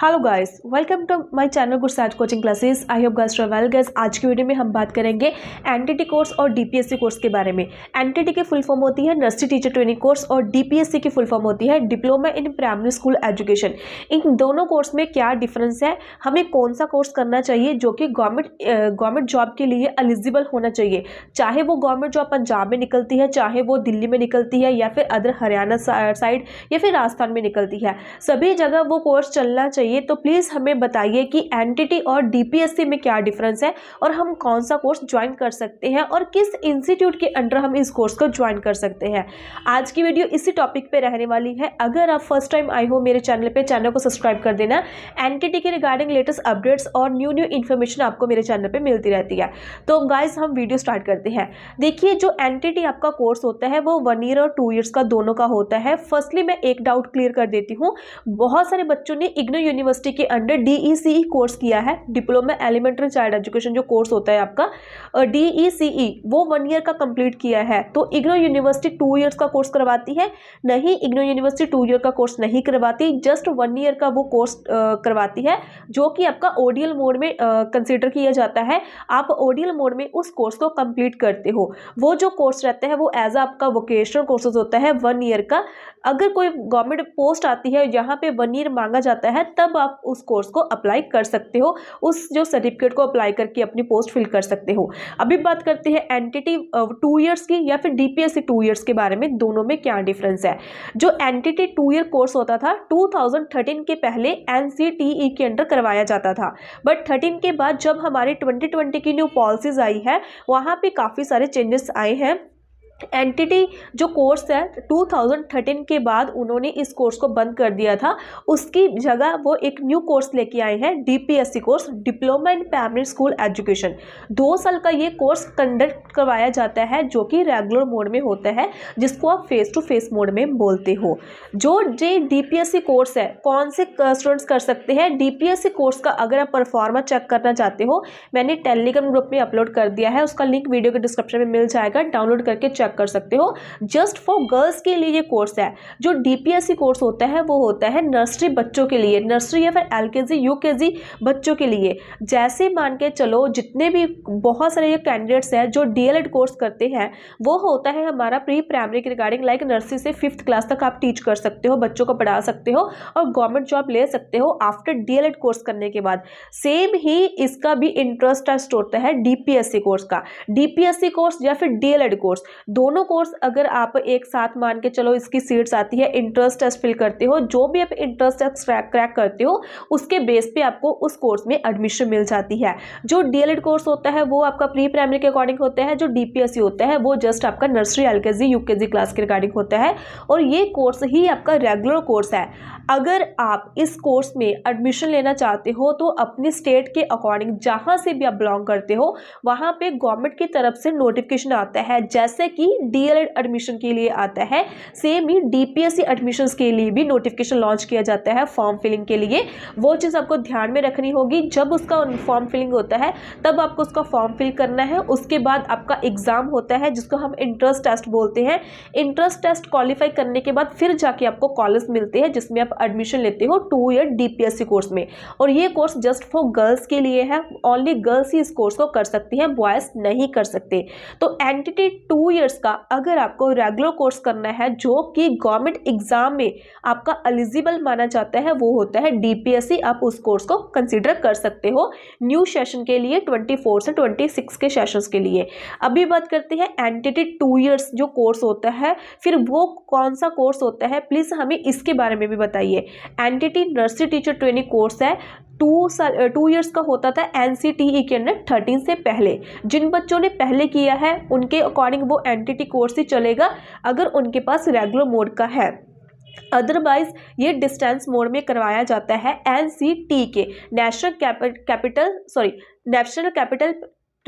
Hello guys, welcome to my channel good start coaching classes. I hope guys well guys. आज की video में हम बात करेंगे एनटीटी कोर्स और डीपीएससी कोर्स के बारे में। एनटीटी की फुल फॉर्म होती है नर्सरी टीचर ट्रेनिंग कोर्स और डीपीएससी की फुल फॉर्म होती है diploma in primary school education. इन दोनों कोर्स में क्या डिफरेंस है, हमें कौन सा कोर्स करना चाहिए जो कि गवर्नमेंट जॉब के लिए एलिजिबल होना चाहिए, चाहे वो गवर्नमेंट जॉब पंजाब में निकलती है, चाहे वो दिल्ली में निकलती है, या फिर अदर हरियाणा साइड या फिर राजस्थान में निकलती है, सभी जगह वो कोर्स चलना चाहिए। तो प्लीज़ हमें बताइए कि एनटीटी और डीपीएससी में क्या डिफरेंस है और हम कौन सा कोर्स ज्वाइन कर सकते हैं और किस इंस्टीट्यूट के अंडर हम इस कोर्स को ज्वाइन कर सकते हैं। आज की वीडियो इसी टॉपिक पे रहने वाली है। अगर आप फर्स्ट टाइम आए हो मेरे चैनल को सब्सक्राइब कर देना। एनटीटी के रिगार्डिंग लेटेस्ट अपडेट्स और न्यू इन्फॉर्मेशन आपको मेरे चैनल पर मिलती रहती है। तो गाइज हम वीडियो स्टार्ट करते हैं। देखिए, जो एनटीटी आपका कोर्स होता है वो 1 ईयर और 2 ईयर्स का दोनों का होता है। फर्स्टली मैं एक डाउट क्लियर कर देती हूँ। बहुत सारे बच्चों ने इग्नू यूनिवर्सिटी के अंडर डीईसीई कोर्स किया है, डिप्लोमा एलिमेंट्री चाइल्ड एजुकेशन जो कोर्स होता है आपका डीईसीई, वो 1 ईयर का कंप्लीट किया है। तो इग्नू यूनिवर्सिटी 2 ईयर्स का कोर्स करवाती है? नहीं, इग्नू यूनिवर्सिटी 2 ईयर का कोर्स नहीं करवाती, जस्ट 1 ईयर का वो कोर्स करवाती है, जो कि आपका ओडीएल मोड में कंसिडर किया जाता है। आप ओडीएल मोड में उस कोर्स को कंप्लीट करते हो। वो जो कोर्स रहता है वो एज आपका वोकेशनल कोर्सेज होता है 1 ईयर का। अगर कोई गवर्नमेंट पोस्ट आती है जहाँ पे 1 ईयर मांगा जाता है, तब आप उस कोर्स को अप्लाई कर सकते हो, उस जो सर्टिफिकेट को अप्लाई करके अपनी पोस्ट फिल कर सकते हो। अभी बात करते हैं एनटीटी 2 ईयर्स की या फिर डीपीएससी 2 ईयर्स के बारे में, दोनों में क्या डिफरेंस है। जो एनटीटी 2 ईयर कोर्स होता था 2013 के पहले एनसीटीई के अंडर करवाया जाता था, बट 13 के बाद जब हमारी 2020 की न्यू पॉलिसीज आई है, वहाँ पे काफ़ी सारे चेंजेस आए हैं। एनटीटी जो कोर्स है 2013 के बाद उन्होंने इस कोर्स को बंद कर दिया था, उसकी जगह वो एक न्यू कोर्स लेके आए हैं, DPSC course, diploma in primary school education. 2 साल का ये कोर्स कंडक्ट करवाया जाता है, जो कि रेगुलर मोड में होता है, जिसको आप फेस टू फेस मोड में बोलते हो। जो डीपीएससी कोर्स है, कौन से स्टूडेंट्स कर सकते हैं डीपीएससी कोर्स का? अगर आप परफॉर्मा चेक करना चाहते हो, मैंने टेलीग्राम ग्रुप में अपलोड कर दिया है, उसका लिंक वीडियो के डिस्क्रिप्शन में मिल जाएगा, डाउनलोड करके चेक कर सकते हो। जस्ट फॉर गर्ल्स के लिए ये कोर्स है। जो डीपीएससी कोर्स होता है वो होता है नर्सरी बच्चों के लिए, नर्सरी या फिर एलकेजी यूकेजी बच्चों के लिए। जैसे मान के चलो, जितने भी बहुत सारे ये कैंडिडेट्स हैं जो डीएलएड कोर्स करते हैं, वो होता है हमारा प्री प्राइमरी के रिगार्डिंग, लाइक नर्सरी से 5th क्लास तक आप टीच कर सकते हो, बच्चों को पढ़ा सकते हो और गवर्नमेंट जॉब ले सकते हो आफ्टर डीएलएड कोर्स करने के बाद। सेम ही इसका भी इंट्रेंस टेस्ट होता है डीपीएससी कोर्स का। डीपीएससी कोर्स या फिर डीएलएड कोर्स, दोनों कोर्स अगर आप एक साथ मान के चलो, इसकी सीट्स आती है, इंट्रेंस टेस्ट फिल करते हो, जो भी आप इंट्रेंस टेस्ट क्रैक करते हो, उसके बेस पे आपको उस कोर्स में एडमिशन मिल जाती है। जो डीएलएड कोर्स होता है वो आपका प्री प्राइमरी के अकॉर्डिंग होता है, जो डीपीएससी होता है वो जस्ट आपका नर्सरी एलकेजी यूकेजी क्लास के रिगार्डिंग होता है, और ये कोर्स ही आपका रेगुलर कोर्स है। अगर आप इस कोर्स में एडमिशन लेना चाहते हो तो अपने स्टेट के अकॉर्डिंग, जहाँ से भी आप बिलोंग करते हो, वहाँ पे गवर्नमेंट की तरफ से नोटिफिकेशन आता है, जैसे कि डीएलएड एडमिशन के लिए आता है, सेम ही डीपीएससी एडमिशंस के लिए भी नोटिफिकेशन लॉन्च किया जाता है फॉर्म फिलिंग के लिए। वो चीज़ आपको ध्यान में रखनी होगी। जब उसका फॉर्म फिलिंग होता है तब आपको उसका फॉर्म फिल करना है। उसके बाद आपका एग्जाम होता है, जिसको हम इंट्रेंस टेस्ट बोलते हैं। इंट्रेंस टेस्ट क्वालिफाई करने के बाद फिर जाके आपको कॉलेज मिलते हैं, जिसमें आप एडमिशन लेते हो 2 ईयर डीपीएससी कोर्स में। और ये कोर्स जस्ट फॉर गर्ल्स के लिए है, ओनली गर्ल्स ही इस कोर्स को कर सकती हैं, बॉयज नहीं कर सकते। तो एनटीटी 2 ईयर्स का अगर आपको रेगुलर कोर्स करना है, जो कि गवर्नमेंट एग्जाम में आपका एलिजिबल माना जाता है, वो होता है डीपीएससी। आप उस कोर्स को कंसीडर कर सकते हो न्यू सेशन के लिए, 24 से 26 के सेशंस के लिए। अभी बात करते हैं एनटीटी 2 ईयर्स जो कोर्स होता है, फिर वो कौन सा कोर्स होता है, प्लीज़ हमें इसके बारे में भी बताइए। NTT nursery teacher training course है, 2 ईयर्स का होता था एनसीटीई के अंदर 13 से पहले। जिन बच्चों ने पहले किया है उनके अकॉर्डिंग वो एनटीटी कोर्स ही चलेगा, अगर उनके पास रेगुलर मोड का है। अदरवाइज ये डिस्टेंस मोड में करवाया जाता है एनसीटी के, नेशनल कैपिटल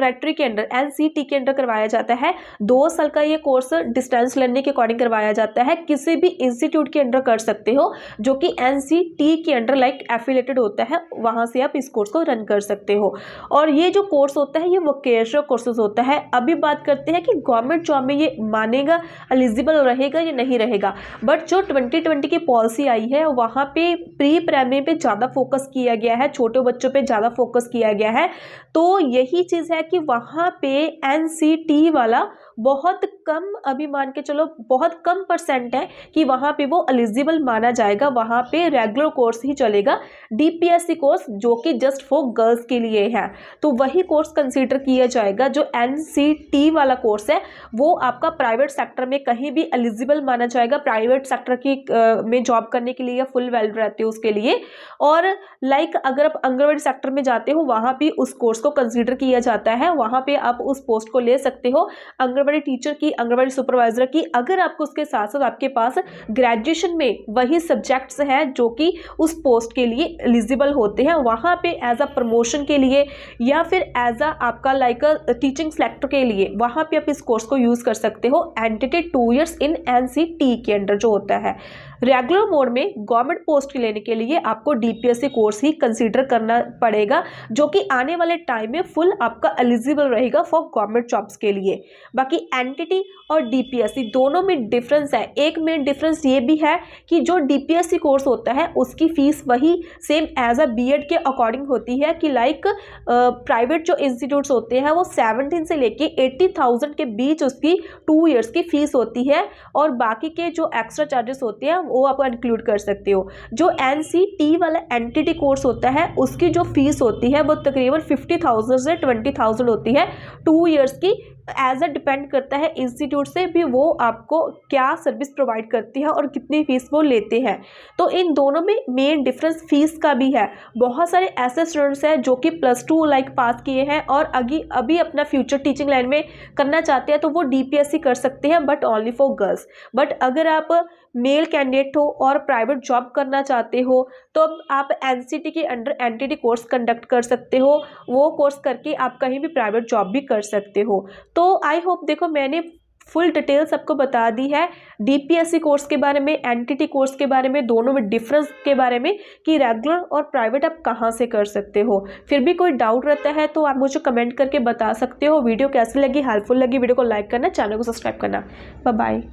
प्रेपरेटरी के अंडर NCT के अंडर करवाया जाता है। 2 साल का ये कोर्स डिस्टेंस लर्निंग के अकॉर्डिंग करवाया जाता है। किसी भी इंस्टीट्यूट के अंडर कर सकते हो जो कि NCT के अंडर लाइक एफिलेटेड होता है, वहां से आप इस कोर्स को रन कर सकते हो। और ये जो कोर्स होता है ये वोकेशनल कोर्सेज होता है। अभी बात करते हैं कि गवर्नमेंट जॉब में ये मानेगा, एलिजिबल रहेगा या नहीं रहेगा। बट जो 2020 की पॉलिसी आई है वहाँ पे प्री प्राइमरी पे ज़्यादा फोकस किया गया है, छोटे बच्चों पे ज़्यादा फोकस किया गया है। तो यही चीज़ है कि वहाँ पे NCT वाला बहुत कम, अभी मान के चलो बहुत कम परसेंट है कि वहाँ पे वो एलिजिबल माना जाएगा। वहाँ पे रेगुलर कोर्स ही चलेगा, DPSC कोर्स जो कि जस्ट फॉर गर्ल्स के लिए है, तो वही कोर्स कंसीडर किया जाएगा। जो NCT वाला कोर्स है वो आपका प्राइवेट सेक्टर में कहीं भी एलिजिबल माना जाएगा, प्राइवेट सेक्टर की में जॉब करने के लिए या फुल वैल्यू रहती है उसके लिए। और लाइक अगर आप आंगनबाड़ी सेक्टर में जाते हो वहाँ भी उस कोर्स को कंसीडर किया जाता है, वहाँ पे आप उस पोस्ट को ले सकते हो, आंगनबाड़ी टीचर की, आंगनबाड़ी सुपरवाइजर की। अगर आपको उसके साथ साथ आपके पास ग्रेजुएशन में वही सब्जेक्ट्स हैं जो कि उस पोस्ट के लिए एलिजिबल होते हैं, वहाँ पे एज अ प्रमोशन के लिए या फिर एज अ आपका लाइक टीचिंग सेक्टर के लिए वहाँ पे आप इस कोर्स को यूज़ कर सकते हो। एंटिटी 2 years इन NCT के अंडर जो होता है। रेगुलर मोड में गवर्नमेंट पोस्ट लेने के लिए आपको DPSC कोर्स ही कंसीडर करना पड़ेगा, जो कि आने वाले टाइम में फुल आपका एलिजिबल रहेगा फॉर गवर्नमेंट जॉब्स के लिए। बाकी NTT और DPSC दोनों में डिफरेंस है। एक मेन डिफरेंस ये भी है कि जो DPSC कोर्स होता है उसकी फीस वही सेम एज अ B.Ed के अकॉर्डिंग होती है कि लाइक प्राइवेट जो इंस्टीट्यूट्स होते हैं वो 17 से लेके 80,000 के बीच उसकी 2 years की फीस होती है, और बाकी के जो एक्स्ट्रा चार्जेस होते हैं वो आप इंक्लूड कर सकते हो। जो NCT वाला NTT कोर्स होता है उसकी जो फीस होती है वो तकरीबन 50,000 से 20,000 होती है 2 years की। एज अ डिपेंड करता है इंस्टीट्यूट से भी वो आपको क्या सर्विस प्रोवाइड करती है और कितनी फीस वो लेते हैं। तो इन दोनों में मेन डिफरेंस फीस का भी है। बहुत सारे ऐसे स्टूडेंट्स हैं जो कि +2 लाइक पास किए हैं और अभी अपना फ्यूचर टीचिंग लाइन में करना चाहते हैं तो वो DPSC कर सकते हैं, but only for girls. But अगर आप मेल कैंडिडेट हो और प्राइवेट जॉब करना चाहते हो तो आप NCT के अंडर NTT कोर्स कंडक्ट कर सकते हो। वो कोर्स करके आप कहीं भी प्राइवेट जॉब भी कर सकते हो। तो आई होप देखो मैंने फुल डिटेल सबको बता दी है DPSC कोर्स के बारे में, NTT कोर्स के बारे में, दोनों में डिफरेंस के बारे में कि रेगुलर और प्राइवेट आप कहाँ से कर सकते हो। फिर भी कोई डाउट रहता है तो आप मुझे कमेंट करके बता सकते हो। वीडियो कैसी लगी, हेल्पफुल लगी, वीडियो को लाइक करना, चैनल को सब्सक्राइब करना। Bye bye.